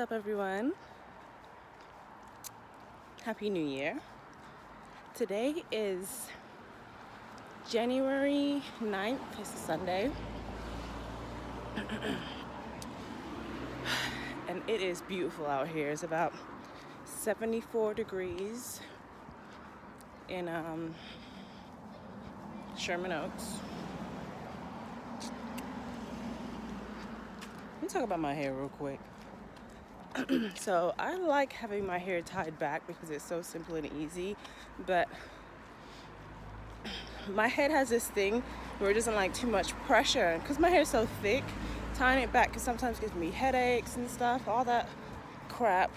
up, everyone? Happy New Year. Today is January 9th. It's a Sunday. And it is beautiful out here. It's about 74 degrees in Sherman Oaks. Let me talk about my hair real quick. So I like having my hair tied back because it's so simple and easy, but my head has this thing where it doesn't like too much pressure. Because my hair is so thick, tying it back can sometimes give me headaches and stuff, all that crap.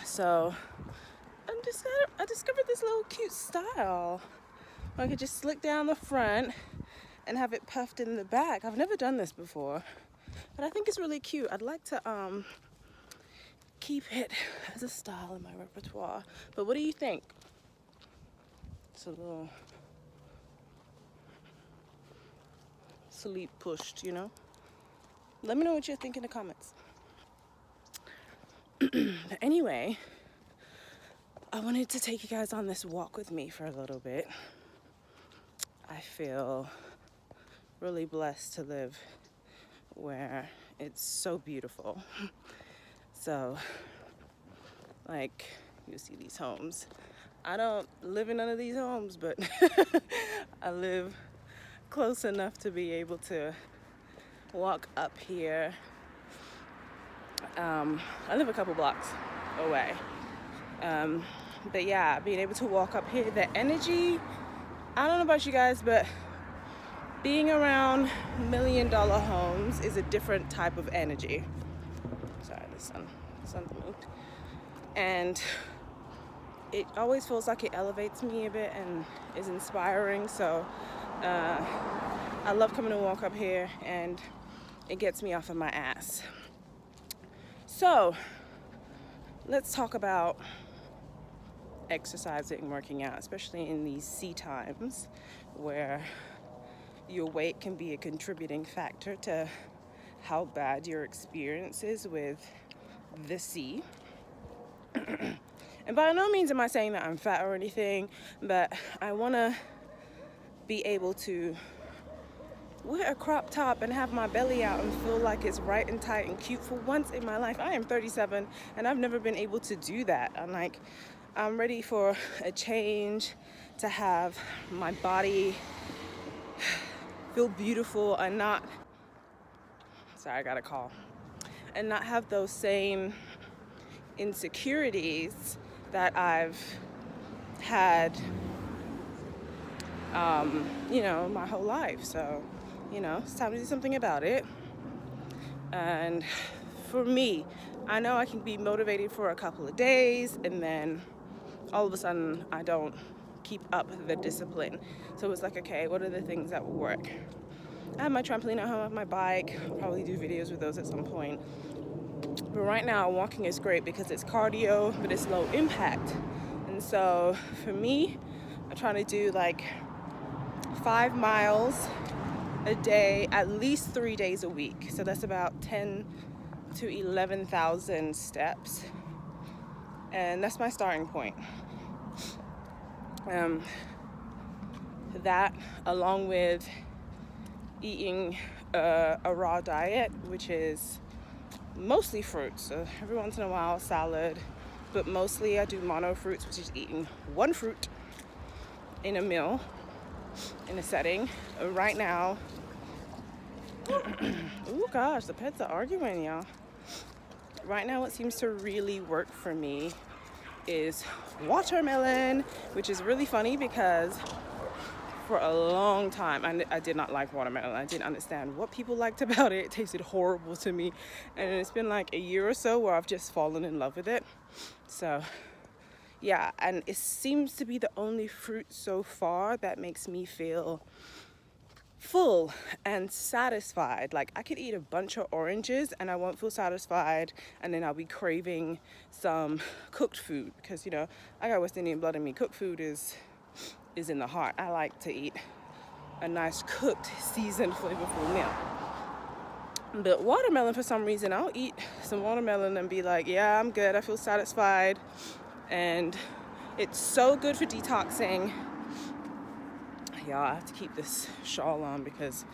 So I discovered this little cute style. I could just slick down the front and have it puffed in the back. I've never done this before, but I think it's really cute. I'd like to keep it as a style in my repertoire. But what do you think? It's a little sleep pushed, you know? Let me know what you think in the comments. But anyway, I wanted to take you guys on this walk with me for a little bit. I feel really blessed to live where it's so beautiful. So, like, you see these homes. I don't live in none of these homes, but I live close enough to be able to walk up here. I live a couple blocks away. But yeah, being able to walk up here, the energy, I don't know about you guys, but being around $1 million homes is a different type of energy. Sorry, the sun moved. And it always feels like it elevates me a bit and is inspiring. So I love coming to walk up here, and it gets me off of my ass. So let's talk about exercising, working out, especially in these sea times where your weight can be a contributing factor to how bad your experience is with the sea. And by no means am I saying that I'm fat or anything, but I want to be able to wear a crop top and have my belly out and feel like it's right and tight and cute for once in my life. I am 37 and I've never been able to do that. I'm ready for a change, to have my body feel beautiful and not, sorry, I got a call, and not have those same insecurities that I've had, my whole life. So, it's time to do something about it. And for me, I know I can be motivated for a couple of days and then all of a sudden I don't keep up the discipline. So it's like, okay, what are the things that will work? I have my trampoline at home, I have my bike. I'll probably do videos with those at some point. But right now, walking is great because it's cardio, but it's low impact. And so for me, I'm trying to do like 5 miles a day, at least 3 days a week. So that's about 10 to 11,000 steps. And that's my starting point. That, along with eating a raw diet, which is mostly fruits. So every once in a while, salad, but mostly I do mono fruits, which is eating one fruit in a meal, in a setting. Right now, oh gosh, the pets are arguing, y'all. Right now, what seems to really work for me is watermelon, which is really funny because for a long time I did not like watermelon. I didn't understand what people liked about it. It tasted horrible to me, and it's been like a year or so where I've just fallen in love with it. So yeah, and it seems to be the only fruit so far that makes me feel full and satisfied. Like, I could eat a bunch of oranges and I won't feel satisfied, and then I'll be craving some cooked food because I got West Indian blood in me. Cooked food is in the heart. I like to eat a nice cooked, seasoned, flavorful meal. But watermelon, for some reason, I'll eat some watermelon and be like, yeah, I'm good, I feel satisfied. And it's so good for detoxing. Y'all, I have to keep this shawl on because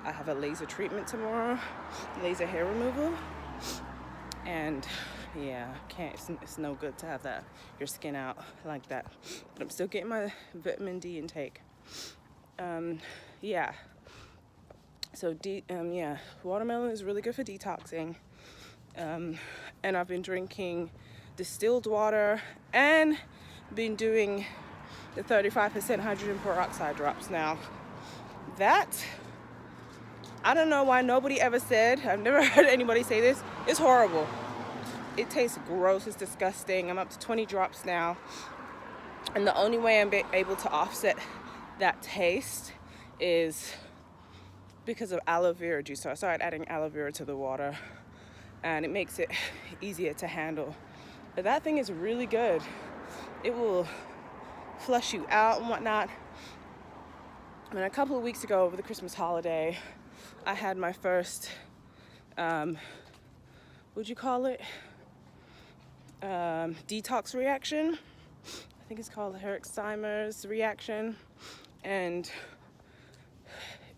I have a laser treatment tomorrow, laser hair removal. And yeah, it's no good to have your skin out like that. But I'm still getting my vitamin D intake. Yeah. So watermelon is really good for detoxing. And I've been drinking distilled water and been doing the 35% hydrogen peroxide drops. Now, that, I don't know why nobody ever said, I've never heard anybody say this, it's horrible. It tastes gross, it's disgusting. I'm up to 20 drops now. And the only way I'm able to offset that taste is because of aloe vera juice. So I started adding aloe vera to the water and it makes it easier to handle. But that thing is really good. It will flush you out and whatnot. And a couple of weeks ago over the Christmas holiday, I had my first, what'd you call it? Detox reaction. I think it's called Herxheimer's reaction. And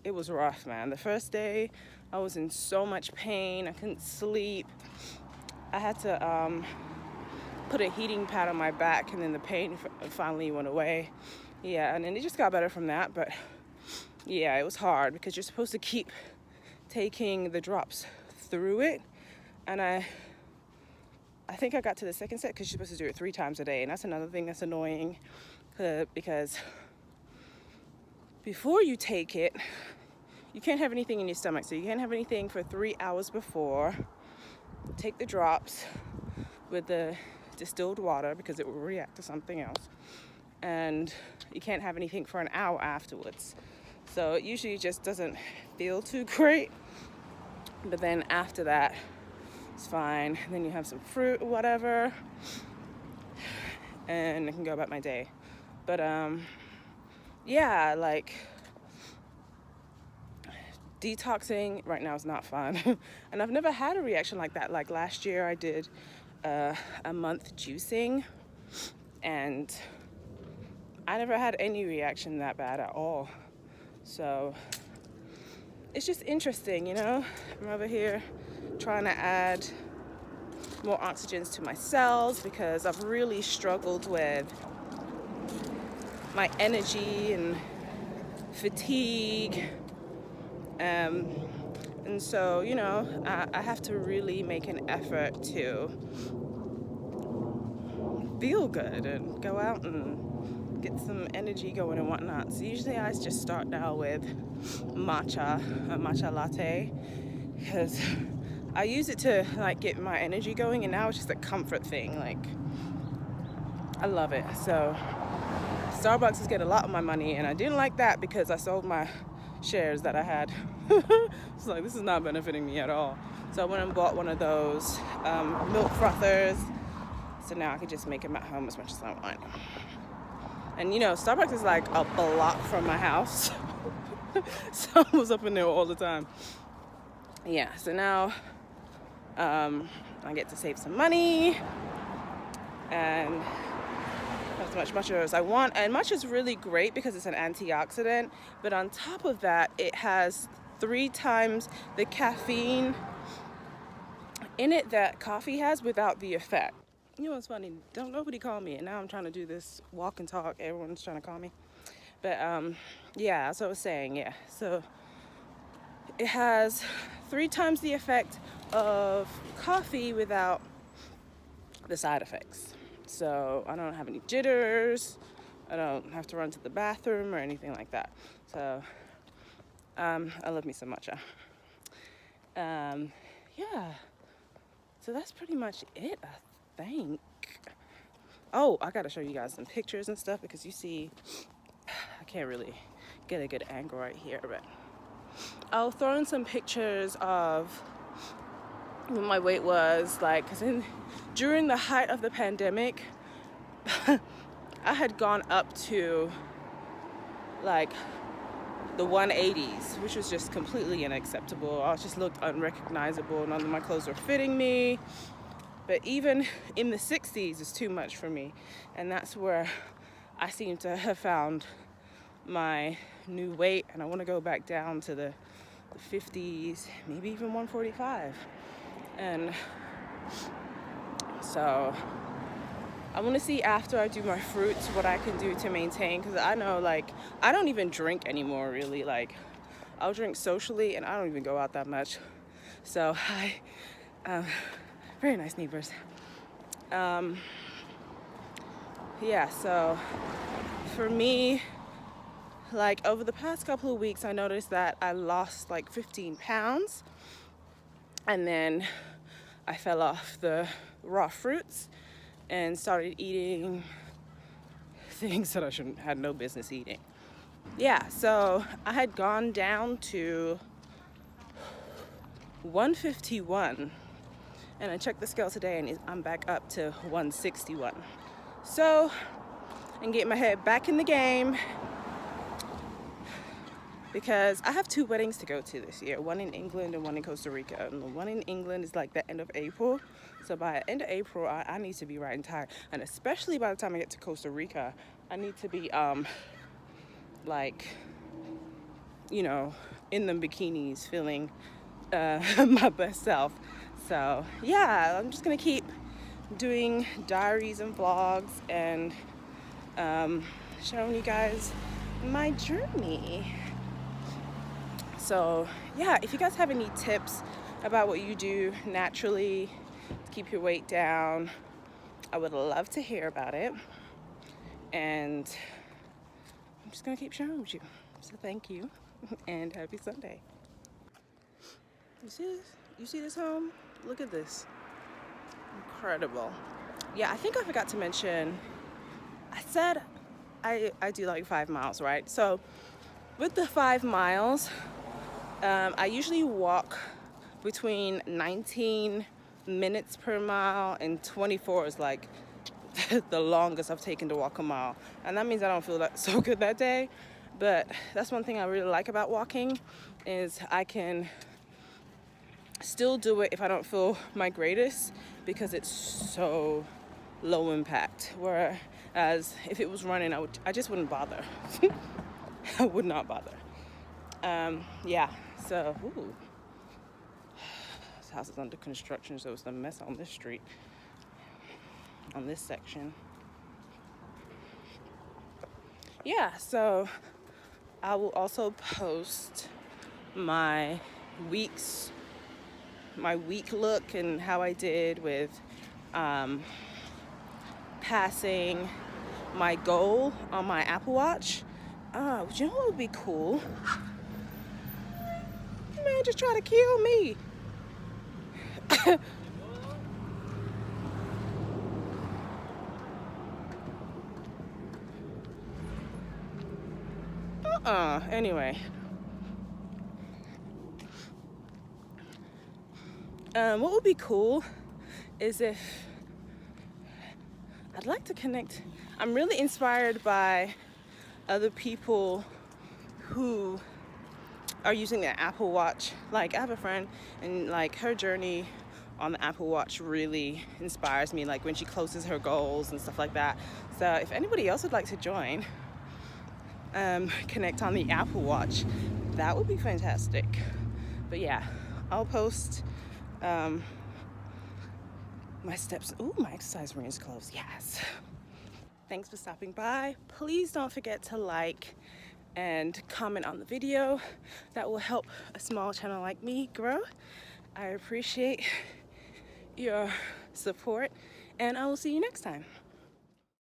it was rough, man. The first day, I was in so much pain. I couldn't sleep. I had to put a heating pad on my back, and then the pain finally went away. Yeah, and then it just got better from that. But yeah, it was hard because you're supposed to keep taking the drops through it. And I think I got to the second set because you're supposed to do it 3 times a day. And that's another thing that's annoying because before you take it, you can't have anything in your stomach. So you can't have anything for 3 hours before. Take the drops with the distilled water because it will react to something else. And you can't have anything for an hour afterwards. So it usually just doesn't feel too great. But then after that, it's fine. Then you have some fruit or whatever. And I can go about my day. But yeah, like detoxing right now is not fun. And I've never had a reaction like that. Like last year I did a month juicing and I never had any reaction that bad at all. So it's just interesting, you know? I'm over here trying to add more oxygens to my cells because I've really struggled with my energy and fatigue. And so, you know, I have to really make an effort to feel good and go out and get some energy going and whatnot. So usually I just start now with a matcha latte, because I use it to like get my energy going, and now it's just a comfort thing. Like, I love it. So Starbucks is getting a lot of my money, and I didn't like that because I sold my shares that I had. It's like, this is not benefiting me at all. So I went and bought one of those milk frothers. So now I can just make them at home as much as I want. And you know, Starbucks is like a block from my house. So I was up in there all the time. Yeah, so now I get to save some money and as much matcha as I want. And matcha is really great because it's an antioxidant, but on top of that, it has 3 times the caffeine in it that coffee has without the effect. You know what's funny? Don't nobody call me, and now I'm trying to do this walk and talk. Everyone's trying to call me. But yeah, as I was saying, yeah. So it has 3 times the effect of coffee without the side effects. So I don't have any jitters. I don't have to run to the bathroom or anything like that. So I love me some matcha. Yeah. So that's pretty much it, I think. Oh, I gotta show you guys some pictures and stuff because you see, I can't really get a good angle right here, but I'll throw in some pictures of what my weight was like, because during the height of the pandemic, I had gone up to like the 180s, which was just completely unacceptable. I just looked unrecognizable. None of my clothes were fitting me. But even in the 60s is too much for me. And that's where I seem to have found my new weight. And I want to go back down to the 50s, maybe even 145. And so I want to see after I do my fruits what I can do to maintain, because I know, like, I don't even drink anymore, really. Like, I'll drink socially and I don't even go out that much. So very nice neighbors. Yeah, so for me, like, over the past couple of weeks, I noticed that I lost like 15 pounds, and then I fell off the raw fruits and started eating things that I had no business eating. Yeah, so I had gone down to 151, and I checked the scale today and I'm back up to 161. So I'm getting my head back in the game, because I have 2 weddings to go to this year, one in England and one in Costa Rica. And the one in England is like the end of April. So by the end of April, I need to be riding tired. And especially by the time I get to Costa Rica, I need to be like, you know, in the bikinis, feeling my best self. So yeah, I'm just gonna keep doing diaries and vlogs and showing you guys my journey. So yeah, if you guys have any tips about what you do naturally to keep your weight down, I would love to hear about it. And I'm just gonna keep sharing with you. So thank you and happy Sunday. You see this? You see this home? Look at this. Incredible. Yeah, I think I forgot to mention, I said I do like 5 miles, right? So with the 5 miles, I usually walk between 19 minutes per mile, and 24 is like the longest I've taken to walk a mile. And that means I don't feel that so good that day. But that's one thing I really like about walking, is I can still do it if I don't feel my greatest, because it's so low impact. Whereas if it was running, I just wouldn't bother. I would not bother. Yeah, so this house is under construction, so it's a mess on this street, on this section. Yeah, so I will also post my week look and how I did with passing my goal on my Apple Watch. You know what would be cool? Man, just try to kill me. Anyway. What would be cool is if I'd like to connect. I'm really inspired by other people who are using the Apple Watch. Like, I have a friend, and like, her journey on the Apple Watch really inspires me, like when she closes her goals and stuff like that. So if anybody else would like to join, connect on the Apple Watch, that would be fantastic. But yeah, I'll post my steps. Ooh, my exercise ring is closed. Yes. Thanks for stopping by. Please don't forget to like and comment on the video. That will help a small channel like me grow. I appreciate your support, and I will see you next time.